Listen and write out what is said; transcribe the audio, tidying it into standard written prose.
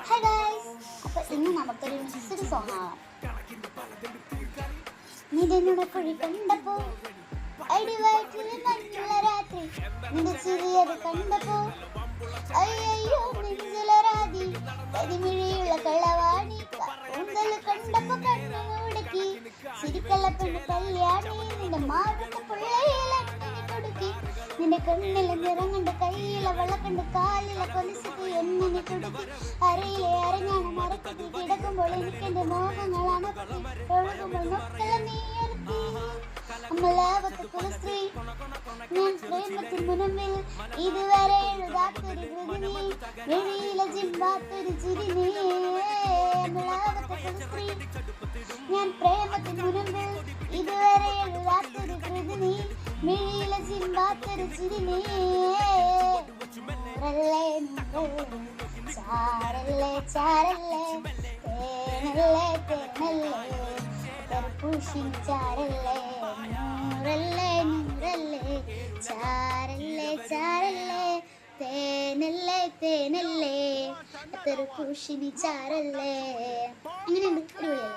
Hi guys, അപ്പോൾ ഇന്ന് നമുക്കൊരു മിക്സ്ഡ് സോങ് ആവാം. നിന്നെ കുഴി കണ്ടപ്പോ അടിവയറ്റിൽ മഞ്ഞുള്ള രാത്രി, നിന്റെ ചിരിയത് കണ്ടപ്പോ അയ്യോ നെഞ്ചിലൊരാതി, കരിമിഴിയുള്ള കളവാണി, കൂന്തൽ കണ്ടപ്പോ കണ്ണു മുടക്കി, ചിരിക്കള്ള പെണ്ണ് കല്യാണി, നിന്റെ മാറുന്ന പുള്ളയിലെ കൊടുക്കി, നിന്റെ കണ്ണിലെ നിറം കണ്ട് കയ്യിലെ വളക്കണ്ട് കാലിലെ കൊലിസത്ത് എന്നെ കൊടുക്കി, അരയിലെ അരഞ്ഞാണ് മരക്കത്തി കിടക്കുമ്പോൾ എനിക്കെന്റെ മോഹങ്ങളാണ് ഒഴുകുമ്പോൾ മക്കള നീർത്തി അമ്മലാവത്തുള്ള സ്ത്രീ, ഞാൻ പ്രേമത്തിൻ മുനമ്പിൽ ഇതുവരെ എഴുതാത്തൊരു കൃതി, വെളിയിലെ ജിമ്പാത്തൊരു ചിരി നീ അമ്മലാവത്തുള്ള സ്ത്രീ, ഞാൻ പ്രേമത്തിൻ മുനമ്പിൽ ഇതുവരെ എഴുതാത്തൊരു കൃതി നീ, മിഴിയിലെ ജിമ്പാത്തൊരു ചിരി നീ, ചാരല്ലേ ചാരല്ലേ തേനല്ലേ തേനല്ലേ പൂശിൻ ചാരല്ലേ നൂറല്ലേ നൂറല്ലേ ചാരല്ലേ ചാരല്ലേ തേനല്ലേ തേനല്ലേ അതൊരു പൂശിനി ചാരല്ലേ. എങ്ങനെയുണ്ട്? അടിപൊളിയല്ലേ?